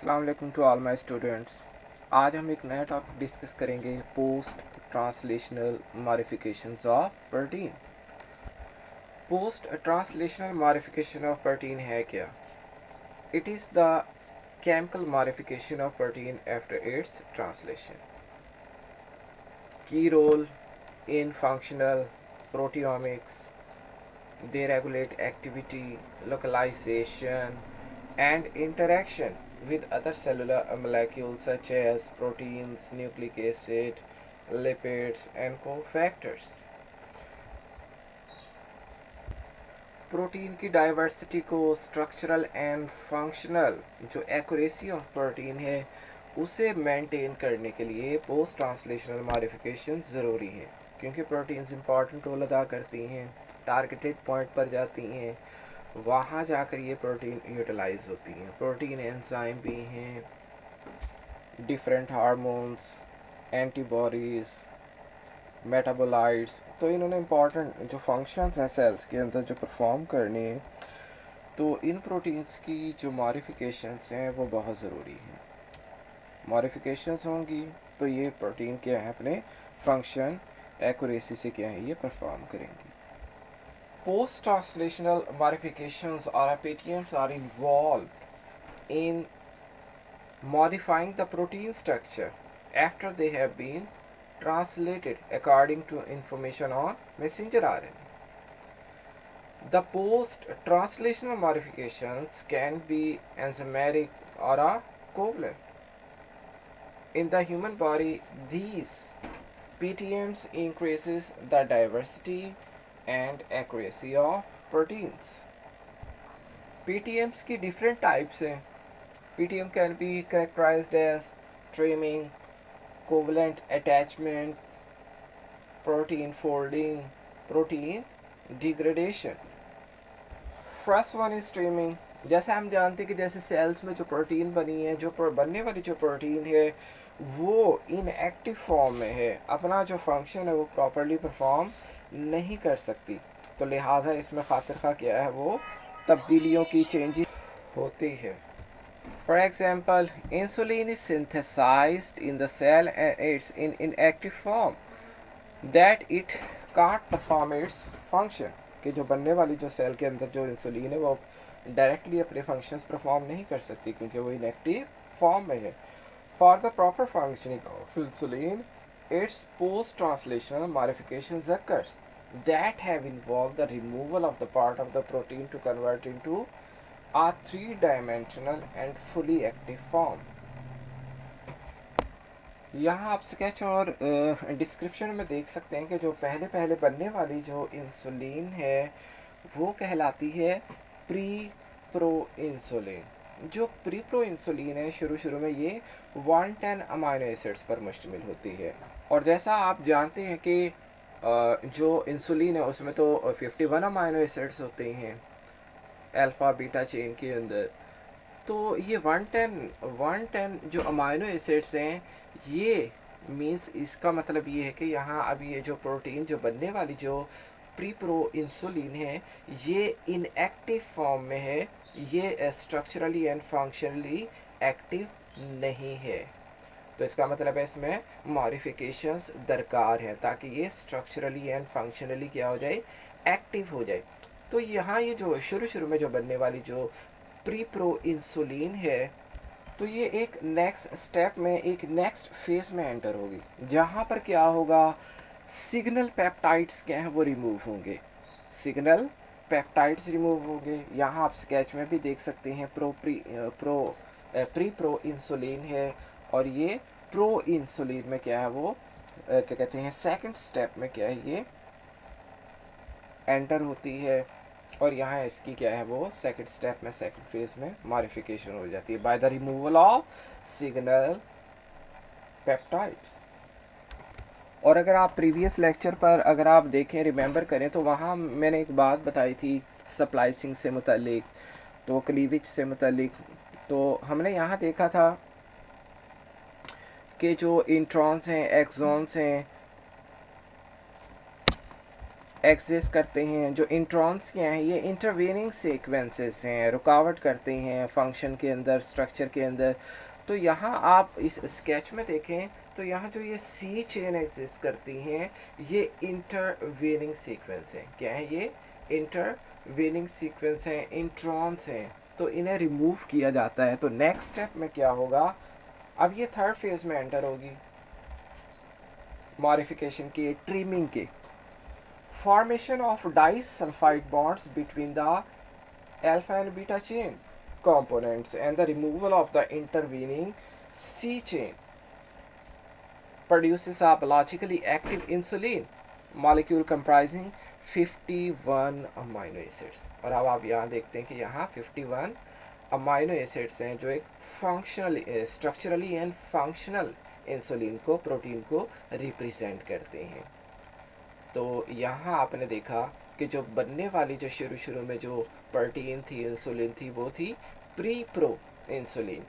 अस्सलाम वालेकुम to all my students. आज हम एक नया टॉपिक डिस्कस करेंगे, post translational modifications of protein. Post translational modification of protein है क्या? It is the chemical modification of protein after its translation. Key role in functional proteomics. They regulate activity, localization, and interaction with other cellular molecules such as proteins, nucleic acid, lipids, and cofactors. Protein की diversity को, structural and functional जो accuracy of protein है उसे maintain करने के लिए post translational modification ज़रूरी है, क्योंकि प्रोटीन्स इंपॉर्टेंट रोल अदा करती हैं, टारगेटेड पॉइंट पर जाती हैं, वहाँ जाकर ये प्रोटीन यूटिलाइज होती हैं। प्रोटीन एंजाइम भी हैं, डिफरेंट हार्मोन्स, एंटीबॉडीज़, मेटाबोलाइट्स, तो इन्होंने इम्पॉर्टेंट जो फंक्शंस हैं सेल्स के अंदर जो परफॉर्म करने हैं, तो इन प्रोटीन्स की जो मॉडिफिकेशंस हैं वो बहुत ज़रूरी हैं। मॉडिफिकेशंस होंगी तो ये प्रोटीन क्या है, अपने फंक्शन एक्यूरेसी से क्या है ये परफॉर्म करेंगी। पोस्ट ट्रांसलेशनल मॉडिफिकेशंस और PTMs are involved in modifying the protein structure after they have been translated according to information on messenger RNA. The post-translational modifications can be enzymatic or a covalent. In the human body, these PTMs increases the diversity and accuracy of proteins. PTMs की different types हैं. PTM can be characterized as trimming, covalent attachment, protein folding, protein degradation. First one is trimming. जैसे हम जानते हैं कि जैसे sales में जो प्रोटीन बनी है, जो बनने वाली जो प्रोटीन है वो इनएक्टिव फॉर्म में है, अपना जो फंक्शन है वो प्रॉपरली परफॉर्म नहीं कर सकती, तो लिहाजा इसमें खातिर खा क्या है, वो तब्दीलियों की चेंजेस होती है। For example, insulin is synthesized in the cell and it's in inactive form that it can't perform its function. कि जो बनने वाली जो सेल के अंदर जो इंसुलिन है वो डायरेक्टली अपने फंक्शंस परफॉर्म नहीं कर सकती, क्योंकि वो इनएक्टिव फॉर्म में है। For the proper functioning of insulin, its post-translational modifications occurs that have involved the removal of the part of the protein to convert into a three-dimensional and fully active form. यहाँ आप sketch और description में देख सकते हैं कि जो पहले पहले बनने वाली जो इंसुलिन है वो कहलाती है प्री प्रो इंसुलिन। जो प्री प्रो इंसुलिन है शुरू में ये 110 अमाइनो एसिड्स पर मुश्तमिल होती है, और जैसा आप जानते हैं कि जो इंसुलिन है उसमें तो 51 अमाइनो एसिड्स होते हैं अल्फ़ा बीटा चेन के अंदर। तो ये 110 जो अमाइनो एसिड्स हैं, ये मीन्स इसका मतलब ये है कि यहाँ अब ये जो प्रोटीन जो बनने वाली जो प्री प्रो इंसुलिन है ये इनएक्टिव फॉर्म में है, ये स्ट्रक्चरली एंड फंक्शनली एक्टिव नहीं है। तो इसका मतलब है इसमें मॉडिफिकेशंस दरकार हैं ताकि ये स्ट्रक्चरली एंड फंक्शनली क्या हो जाए, एक्टिव हो जाए। तो यहाँ ये जो शुरू में जो बनने वाली जो प्री प्रो इंसुलिन है, तो ये एक नेक्स्ट स्टेप में, एक नेक्स्ट फेज में एंटर होगी, जहाँ पर क्या होगा, सिग्नल पेप्टाइड्स क्या हैं वो रिमूव होंगे, सिग्नल पेप्टाइड्स रिमूव होंगे। यहाँ आप स्केच में भी देख सकते हैं प्री प्रो इंसुलिन है, और ये प्रो इंसुलिन में क्या है वो क्या कहते हैं, सेकंड स्टेप में क्या है ये एंटर होती है, और यहाँ इसकी क्या है वो सेकंड स्टेप में, सेकंड फेज में मॉडिफिकेशन हो जाती है by the removal of signal peptides. और अगर आप प्रीवियस लेक्चर पर अगर आप देखें, रिमेंबर करें, तो वहाँ मैंने एक बात बताई थी स्प्लाइसिंग से मुतालिक, तो क्लीवेज से मुतालिक। तो हमने यहाँ देखा था कि जो इंट्रॉन्स हैं, एक्सॉन्स हैं, एग्जिस्ट करते हैं। जो इंट्रॉन्स क्या हैं, ये इंटरवेनिंग सीक्वेंसेस हैं, रुकावट करते हैं फंक्शन के अंदर, स्ट्रक्चर के अंदर। तो यहाँ आप इस स्केच में देखें तो यहाँ जो ये सी चेन एग्जिस्ट करती हैं, ये इंटरवेनिंग सीक्वेंस हैं। क्या है ये? इंटरवेनिंग सीक्वेंस हैं, इंट्रॉन्स हैं। तो इन्हें रिमूव किया जाता है। तो नेक्स्ट स्टेप में क्या होगा, अब ये थर्ड फेज में एंटर होगी मॉडिफिकेशन के, ट्रिमिंग के। Formation of disulfide bonds between the alpha and beta chain components and the removal of the intervening C chain produces a biologically active insulin molecule comprising 51 amino acids। और अब आप यहाँ देखते हैं कि यहाँ 51 अमाइनो एसिड्स हैं जो एक functional, structurally and functional insulin को, प्रोटीन को रिप्रेजेंट करते हैं। तो यहाँ आपने देखा कि जो बनने वाली जो शुरू में जो प्रोटीन थी, इंसुलिन थी, वो थी pre pro insulin.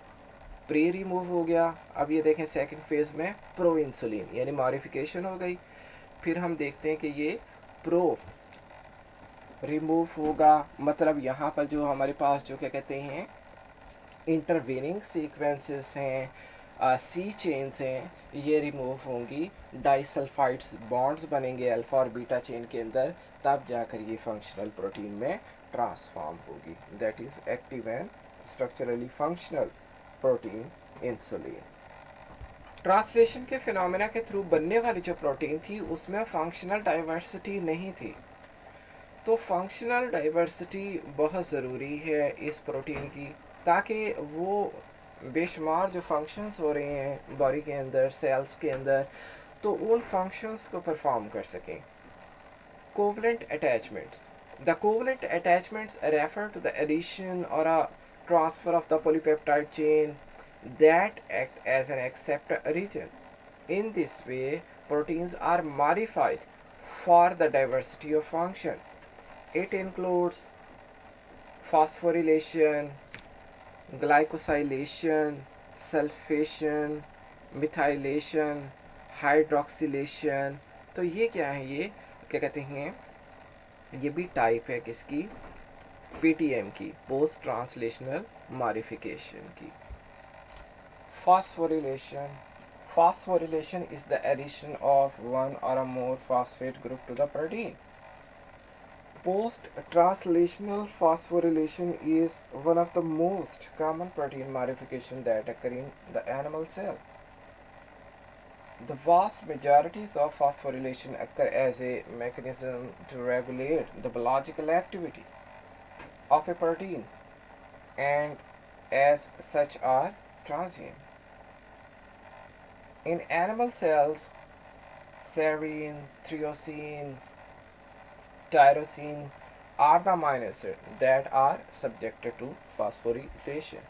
Pre remove हो गया। अब ये देखें सेकंड फेज में प्रो इंसुलिन यानी मॉडिफिकेशन हो गई। फिर हम देखते हैं कि ये प्रो रिमूव होगा, मतलब यहाँ पर जो हमारे पास जो क्या कहते हैं इंटरवेनिंग सीक्वेंसेस हैं, सी चेन्स हैं, ये रिमूव होंगी। डाइसल्फाइड्स बॉन्ड्स बनेंगे अल्फा और बीटा चेन के अंदर, तब जाकर ये फंक्शनल प्रोटीन में ट्रांसफॉर्म होगी। That is active and structurally functional protein insulin. Translation के फिनोमेना के थ्रू बनने वाली जो प्रोटीन थी उसमें फंक्शनल डाइवर्सिटी नहीं थी। तो फंक्शनल डाइवर्सिटी बहुत ज़रूरी है इस प्रोटीन की, ताकि वो बेशुमार जो फंक्शंस हो रहे हैं बॉडी के अंदर, सेल्स के अंदर, तो उन फंक्शंस को परफॉर्म कर सकें। Covalent attachments. The covalent attachments refer to the addition और a transfer of the polypeptide chain that act as an acceptor region. In this way, proteins are modified for the diversity of function. It includes phosphorylation, glycosylation, sulfation, methylation, hydroxylation। तो ये क्या है, ये क्या कहते हैं, ये भी टाइप है किसकी, पीटीएम की, पोस्ट ट्रांसलेशनल मॉडिफिकेशन की। Phosphorylation. Phosphorylation is the addition of one or a more phosphate group to the protein. Post-translational phosphorylation is one of the most common protein modifications that occur in the animal cell. The vast majorities of phosphorylation occur as a mechanism to regulate the biological activity of a protein, and as such are transient. In animal cells, serine, thyrosine, tyrosine are the amino acids that are subjected to phosphorylation.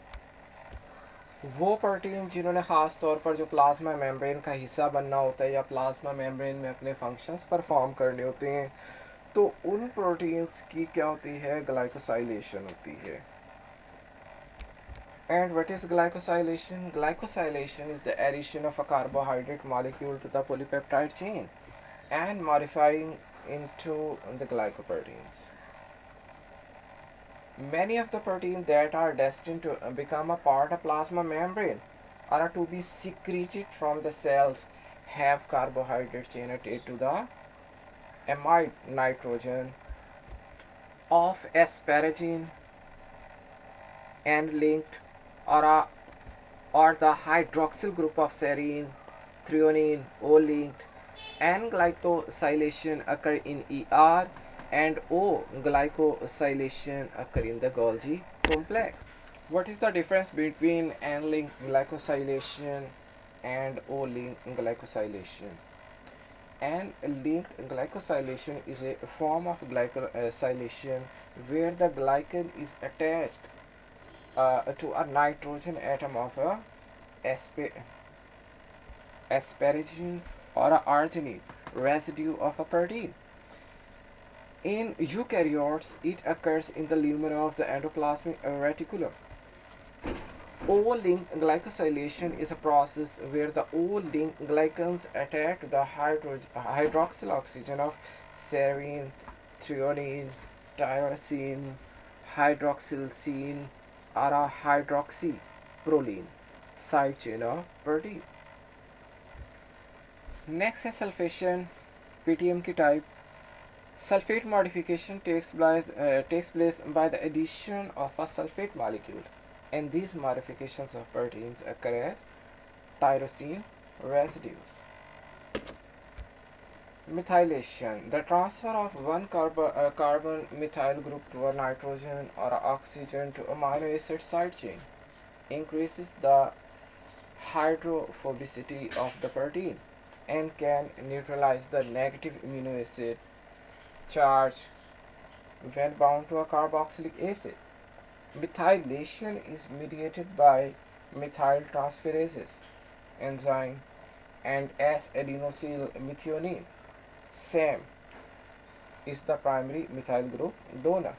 वो protein जिन्होंने ख़ास तौर पर जो plasma membrane का हिस्सा बनना होता है या प्लाज्मा मेम्ब्रेन में अपने फंक्शंस परफॉर्म करने होते हैं, तो उन प्रोटीन्स की क्या होती है, ग्लाइकोसाइलेशन होती है। And what is glycosylation? Glycosylation is the addition of a carbohydrate molecule to the polypeptide chain and modifying into the glycoproteins. Many of the proteins that are destined to become a part of plasma membrane or to be secreted from the cells have carbohydrate chain attached to the amide nitrogen of asparagine and linked or the hydroxyl group of serine, threonine, O-linked, and glycosylation occur in ER and O-glycosylation occur in the Golgi complex. What is the difference between N-linked glycosylation and O-linked glycosylation? N-linked glycosylation is a form of glycosylation where the glycan is attached to a nitrogen atom of a asparagine or a arginine residue of a protein. In eukaryotes, it occurs in the lumen of the endoplasmic reticulum. O-linked glycosylation is a process where the O-linked glycans attach to the hydroxyl oxygen of serine, threonine, tyrosine, hydroxylsine, or a hydroxyproline side chain of protein. Next है sulfation, PTM की type. Sulfate modification takes place by the addition of a sulfate molecule, and these modifications of proteins occur as tyrosine residues. Methylation, the transfer of one carbon methyl group to a nitrogen or oxygen to amino acid side chain, increases the hydrophobicity of the protein and can neutralize the negative amino acid charge when bound to a carboxylic acid. Methylation is mediated by methyltransferases enzyme and S-adenosyl methionine. SAM is the primary methyl group donor.